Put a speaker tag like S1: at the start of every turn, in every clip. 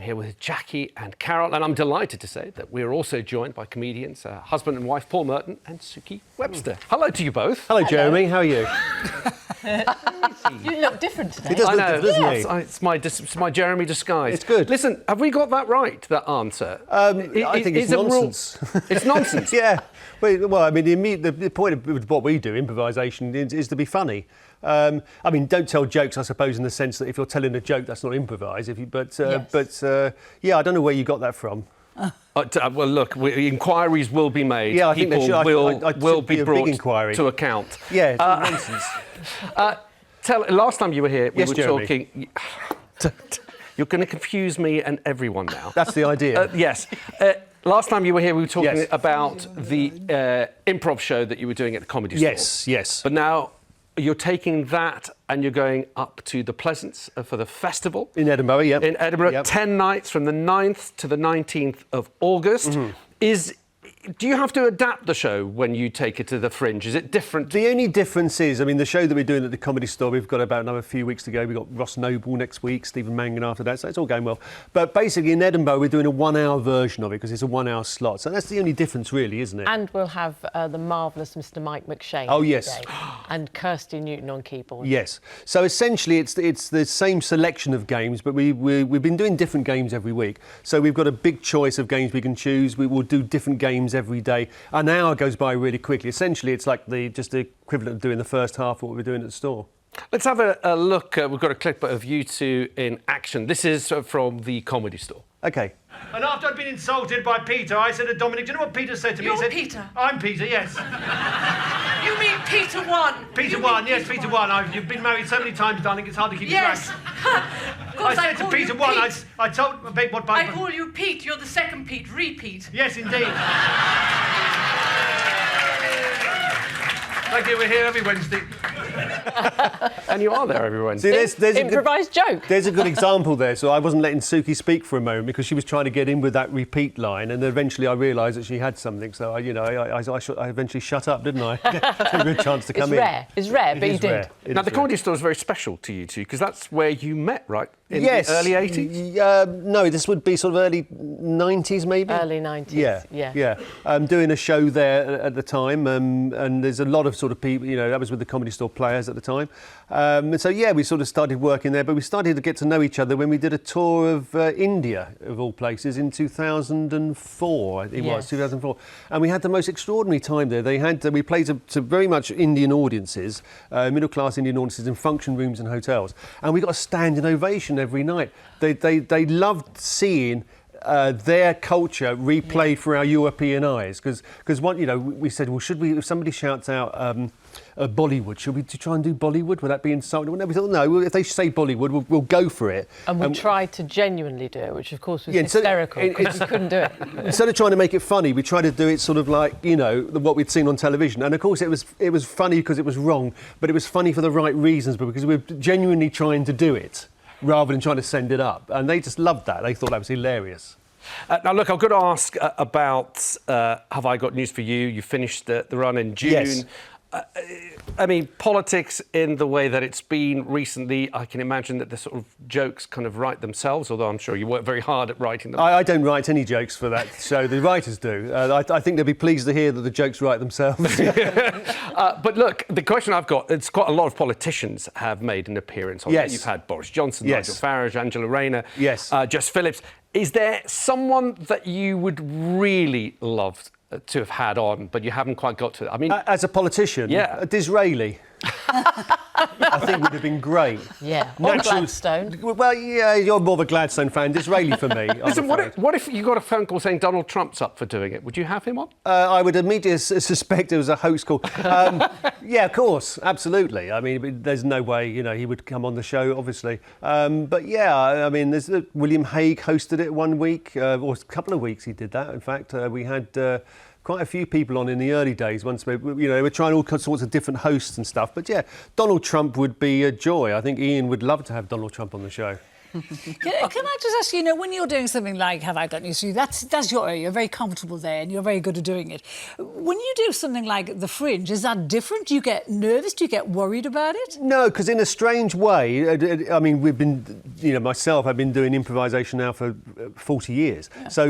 S1: here with Jackie and Carol, and I'm delighted to say that we're also joined by comedians, husband and wife Paul Merton and Suki Webster. Hello to you both.
S2: Hello, Jeremy. How are you?
S3: You look different today.
S2: He does look different, doesn't he?
S1: It's my Jeremy disguise.
S2: It's good.
S1: Listen, have we got that right, that answer?
S2: I think it's nonsense.
S1: It's nonsense?
S2: Yeah. Well, I mean, the point of what we do, improvisation, is to be funny. I mean, don't tell jokes, I suppose, in the sense that if you're telling a joke, that's not improvise. Yeah, I don't know where you got that from.
S1: Well, look, inquiries will be made.
S2: Yeah, I think
S1: people will be brought to account.
S2: Yeah, it's nonsense.
S1: Last time you were here, we were
S2: Jeremy.
S1: talking. You're going to confuse me and everyone now.
S2: That's the idea.
S1: Yes. Last time you were here, we were talking about the improv show that you were doing at the Comedy Store.
S2: Yes.
S1: But now you're taking that and you're going up to the Pleasance for the festival.
S2: In Edinburgh, yeah.
S1: In Edinburgh, 10 nights from the 9th to the 19th of August. Mm-hmm. Do you have to adapt the show when you take it to the Fringe? Is it different?
S2: The only difference is, I mean, the show that we're doing at the Comedy Store, we've got about another few weeks to go. We've got Ross Noble next week, Stephen Mangan after that, so it's all going well. But basically in Edinburgh, we're doing a 1 hour version of it because it's a 1 hour slot. So that's the only difference, really, isn't it?
S3: And we'll have the marvellous Mr. Mike McShane.
S2: Oh, yes.
S3: Today, and Kirsty Newton on keyboard.
S2: Yes. So essentially, it's the same selection of games, but we've been doing different games every week. So we've got a big choice of games we can choose. We will do different games every day. An hour goes by really quickly. Essentially, it's like just the equivalent of doing the first half of what we're doing at the store.
S1: Let's have a look. We've got a clip of you two in action. This is from the Comedy Store.
S2: OK.
S4: And after I'd been insulted by Peter, I said to Dominic, do you know what Peter said to me?
S5: You're
S4: He said,
S5: Peter?
S4: I'm Peter, yes.
S5: You mean Peter One?
S4: Peter One, yes, Peter One. You've been married so many times, darling, it's hard to keep
S5: Yes.
S4: track.
S5: I
S4: I said to Peter One, I told...
S5: I call you Pete. You're the second Pete. Repeat.
S4: Yes, indeed. Thank you, we're here every Wednesday.
S1: And you are there every Wednesday.
S2: See, there's
S3: improvised joke.
S2: There's a good example there. So I wasn't letting Suki speak for a moment because she was trying to get in with that repeat line, and then eventually I realised that she had something. So I eventually shut up, didn't I? Gave her a chance to come in.
S3: It's rare, but you did.
S1: Now the Comedy Store is very special to you two because that's where you met, right? In
S2: Yes.
S1: the early 80s?
S2: No, this would be sort of early 90s, maybe.
S3: Early 90s.
S2: Yeah. Doing a show there at the time, and there's a lot of sort of people. You know, that was with the Comedy Store players at the time. And so we sort of started working there, but we started to get to know each other when we did a tour of India, of all places, in 2004. I think it was 2004, and we had the most extraordinary time there. We played to very much Indian audiences, middle class Indian audiences in function rooms and hotels, and we got a standing ovation every night. They loved seeing their culture replayed for our European eyes, because we said, well, should we, if somebody shouts out Bollywood, should we try and do Bollywood? Would that be insulting? We thought, no, if they say Bollywood, we'll go for it.
S3: And we tried to genuinely do it, which of course was hysterical, because we couldn't do it.
S2: Instead of trying to make it funny, we tried to do it sort of like, what we'd seen on television. And of course it was funny because it was wrong, but it was funny for the right reasons, but because we were genuinely trying to do it rather than trying to send it up. And they just loved that. They thought that was hilarious.
S1: Now, look, I've got to ask about Have I Got News for You? You finished the run in June.
S2: Yes.
S1: I mean, politics in the way that it's been recently, I can imagine that the sort of jokes kind of write themselves, although I'm sure you work very hard at writing them.
S2: I don't write any jokes for that show. The writers do. I think they'll be pleased to hear that the jokes write themselves.
S1: But look, the question I've got, it's quite a lot of politicians have made an appearance on it. You've had Boris Johnson, Nigel Farage, Angela Rayner, Jess Phillips. Is there someone that you would really love to have had on, but you haven't quite got to it? I mean,
S2: as a politician, a Disraeli. I think would have been great.
S3: Yeah, or Gladstone.
S2: Well, yeah, you're more of a Gladstone fan. Disraeli for me.
S1: Listen, what if you got a phone call saying Donald Trump's up for doing it? Would you have him on?
S2: I would immediately suspect it was a hoax call. Yeah, of course, absolutely. I mean, there's no way, he would come on the show, obviously. But yeah, I mean, William Hague hosted it one week, or a couple of weeks he did that, in fact. We had quite a few people on in the early days once they were trying all sorts of different hosts and stuff. But yeah, Donald Trump would be a joy. I think Ian would love to have Donald Trump on the show.
S6: Can I just ask you, when you're doing something like Have I Got News for You, that's your area, you're very comfortable there and you're very good at doing it. When you do something like The Fringe, is that different? Do you get nervous? Do you get worried about it?
S2: No, because in a strange way, I mean, we've been, myself, I've been doing improvisation now for 40 years. Yeah. So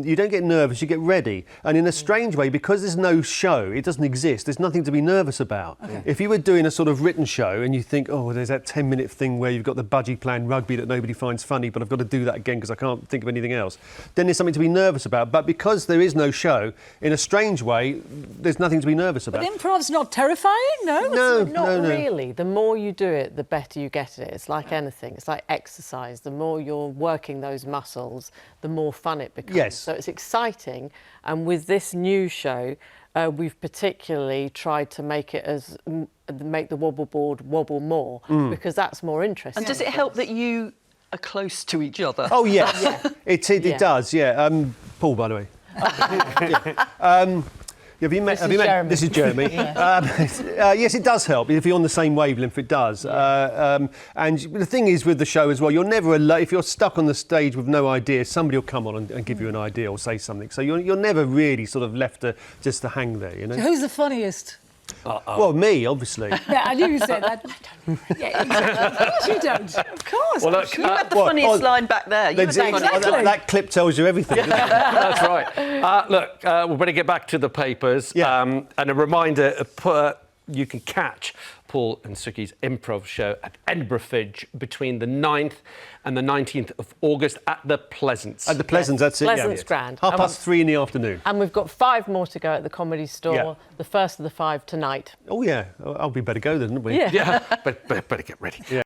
S2: you don't get nervous, you get ready. And in a strange way, because there's no show, it doesn't exist, there's nothing to be nervous about. Okay. If you were doing a sort of written show and you think, oh, there's that 10-minute thing where you've got the budgie playing rugby that nobody finds funny, but I've got to do that again because I can't think of anything else, then there's something to be nervous about. But because there is no show, in a strange way, there's nothing to be nervous about.
S6: But improv's not terrifying, no?
S3: Not really. The more you do it, the better you get at it. It's like anything. It's like exercise. The more you're working those muscles, the more fun it becomes.
S2: Yes.
S3: So it's exciting. And with this new show, we've particularly tried to make the wobble board wobble more because that's more interesting.
S7: And does it help that you are close to each other?
S2: Oh, yes. It does, yeah. Paul, by the way. Have you met?
S3: Jeremy.
S2: This is Jeremy. Yes, it does help if you're on the same wavelength. It does. And the thing is with the show as well, you're never alone. If you're stuck on the stage with no idea, somebody will come on and give you an idea or say something. So you're never really sort of left just to hang there. You know.
S6: So who's the funniest?
S2: Well, me, obviously.
S6: Yeah, I knew you said that. Yeah, exactly. Of course you don't.
S7: Of course.
S1: Well, look,
S7: you had the funniest line back there.
S2: That clip tells you everything. Doesn't it?
S1: That's right. Look, we better get back to the papers.
S2: Yeah.
S1: And a reminder, you can catch Paul and Suki's improv show at Edinburgh Fringe between the 9th and the 19th of August at the Pleasance.
S2: At the Pleasance, that's it.
S3: Pleasance Grand.
S2: 3:30 in the afternoon.
S3: And we've got 5 more to go at the Comedy Store.
S2: Yeah.
S3: The first of the 5 tonight.
S2: Oh, yeah. We better go then, wouldn't we?
S3: Yeah.
S1: But better get ready. Yeah.